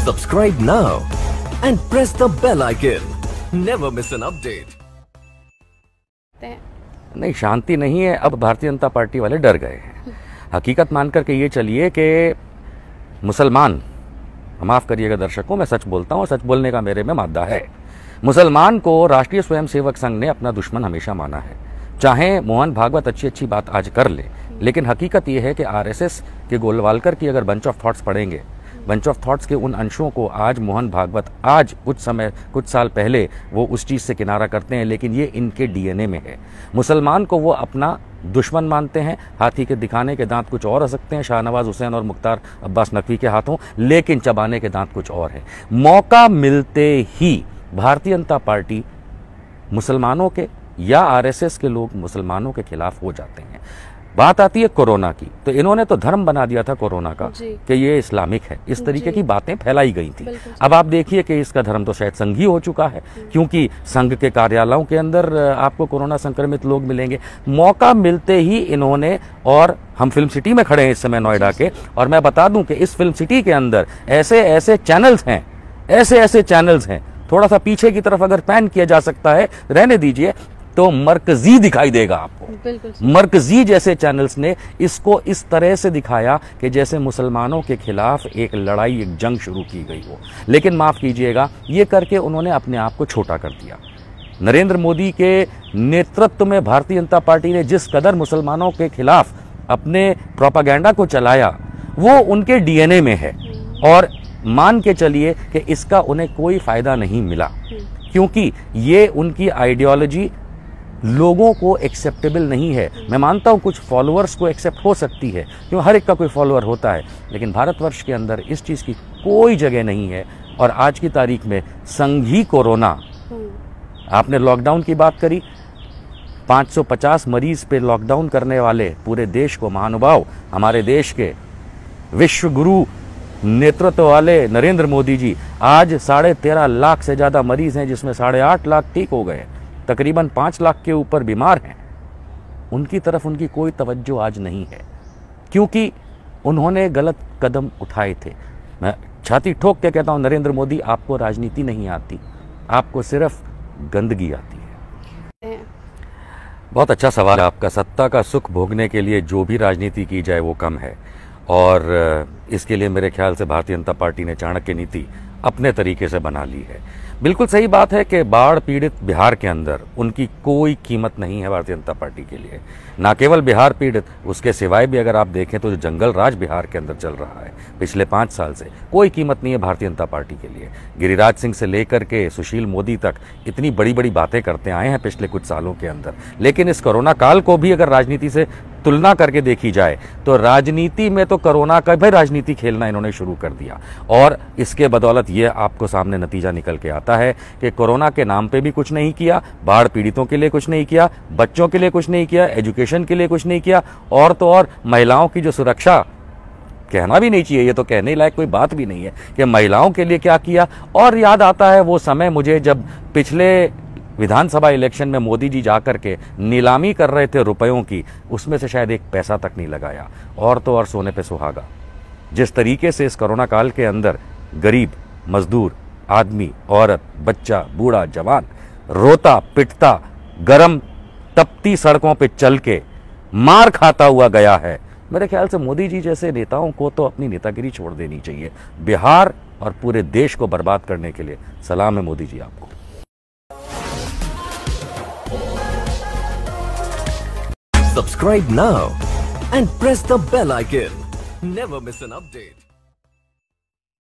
Subscribe now and press the bell icon. Never miss an update. नहीं, शांति नहीं है। अब भारतीय जनता पार्टी वाले डर गए हैं। हकीकत मान करके ये चलिए कि मुसलमान, माफ करिएगा दर्शकों, मैं सच बोलता हूँ, सच बोलने का मेरे में मादा है। मुसलमान को राष्ट्रीय स्वयंसेवक संघ ने अपना दुश्मन हमेशा माना है। चाहे मोहन भागवत अच्छी अच्छी बात आज कर ले, लेकिन हकीकत यह है कि आरएसएस के गोलवालकर की अगर बंच ऑफ थॉट्स पढ़ेंगे, बंच ऑफ थॉट्स के उन अंशों को आज मोहन भागवत आज कुछ साल पहले वो उस चीज़ से किनारा करते हैं, लेकिन ये इनके डीएनए में है। मुसलमान को वो अपना दुश्मन मानते हैं। हाथी के दिखाने के दांत कुछ और हो सकते हैं, शाहनवाज हुसैन और मुख्तार अब्बास नकवी के हाथों, लेकिन चबाने के दांत कुछ और है। मौका मिलते ही भारतीय जनता पार्टी मुसलमानों के या आरएसएस के लोग मुसलमानों के खिलाफ हो जाते हैं। बात आती है कोरोना की, तो इन्होंने तो धर्म बना दिया था कोरोना का कि ये इस्लामिक है, इस तरीके की बातें फैलाई गई थी। अब आप देखिए कि इसका धर्म तो शायद संघ ही हो चुका है, क्योंकि संघ के कार्यालयों के अंदर आपको कोरोना संक्रमित लोग मिलेंगे। मौका मिलते ही इन्होंने, और हम फिल्म सिटी में खड़े हैं इस समय नोएडा के, और मैं बता दूं कि इस फिल्म सिटी के अंदर ऐसे ऐसे चैनल्स हैं, थोड़ा सा पीछे की तरफ अगर पैन किया जा सकता है, रहने दीजिए, तो मरकजी दिखाई देगा आपको। मरकजी जैसे चैनल्स ने इसको इस तरह से दिखाया कि जैसे मुसलमानों के खिलाफ एक लड़ाई, एक जंग शुरू की गई हो। लेकिन माफ कीजिएगा, ये करके उन्होंने अपने आप को छोटा कर दिया। नरेंद्र मोदी के नेतृत्व में भारतीय जनता पार्टी ने जिस कदर मुसलमानों के खिलाफ अपने प्रोपागेंडा को चलाया, वो उनके डीएनए में है। और मान के चलिए कि इसका उन्हें कोई फायदा नहीं मिला, क्योंकि ये उनकी आइडियोलॉजी लोगों को एक्सेप्टेबल नहीं है। मैं मानता हूं कुछ फॉलोअर्स को एक्सेप्ट हो सकती है, क्यों, हर एक का कोई फॉलोअर होता है, लेकिन भारतवर्ष के अंदर इस चीज़ की कोई जगह नहीं है। और आज की तारीख में संघी कोरोना, आपने लॉकडाउन की बात करी, 550 मरीज पे लॉकडाउन करने वाले पूरे देश को महानुभाव, हमारे देश के विश्व गुरु नेतृत्व वाले नरेंद्र मोदी जी, आज 13.5 लाख से ज़्यादा मरीज हैं, जिसमें 8.5 लाख ठीक हो गए, तकरीबन 5 लाख के ऊपर बीमार हैं। उनकी तरफ उनकी कोई तवज्जो आज नहीं है, क्योंकि उन्होंने गलत कदम उठाए थे। मैं छाती ठोक के कहता हूं, नरेंद्र मोदी, आपको राजनीति नहीं आती, आपको सिर्फ गंदगी आती है। बहुत अच्छा सवाल है आपका। सत्ता का सुख भोगने के लिए जो भी राजनीति की जाए वो कम है, और इसके लिए मेरे ख्याल से भारतीय जनता पार्टी ने चाणक्य नीति अपने तरीके से बना ली है। बिल्कुल सही बात है कि बाढ़ पीड़ित बिहार के अंदर उनकी कोई कीमत नहीं है भारतीय जनता पार्टी के लिए। ना केवल बिहार पीड़ित, उसके सिवाय भी अगर आप देखें तो जो जंगल राज बिहार के अंदर चल रहा है पिछले 5 साल से, कोई कीमत नहीं है भारतीय जनता पार्टी के लिए। गिरिराज सिंह से लेकर के सुशील मोदी तक इतनी बड़ी बड़ी बातें करते आए हैं पिछले कुछ सालों के अंदर, लेकिन इस कोरोना काल को भी अगर राजनीति से तुलना करके देखी जाए तो राजनीति में तो कोरोना का भी राजनीति खेलना इन्होंने शुरू कर दिया। और इसके बदौलत ये आपको सामने नतीजा निकल के आता है कि कोरोना के नाम पे भी कुछ नहीं किया, बाढ़ पीड़ितों के लिए कुछ नहीं किया, बच्चों के लिए कुछ नहीं किया, एजुकेशन के लिए कुछ नहीं किया, और तो और महिलाओं की जो सुरक्षा, कहना भी नहीं चाहिए, ये तो कहने लायक कोई बात भी नहीं है कि महिलाओं के लिए क्या किया। और याद आता है वो समय मुझे, जब पिछले विधानसभा इलेक्शन में मोदी जी जाकर के नीलामी कर रहे थे रुपयों की, उसमें से शायद 1 पैसा तक नहीं लगाया। और तो और सोने पे सुहागा। जिस तरीके से इस कोरोना काल के अंदर गरीब, मजदूर, आदमी, औरत, बच्चा, बूढ़ा, जवान रोता पिटता, गरम तपती सड़कों पे चल के मार खाता हुआ गया है, मेरे ख्याल से मोदी जी जैसे नेताओं को तो अपनी नेतागिरी छोड़ देनी चाहिए। बिहार और पूरे देश को बर्बाद करने के लिए सलाम है मोदी जी आपको। Subscribe now and press the bell icon. Never miss an update.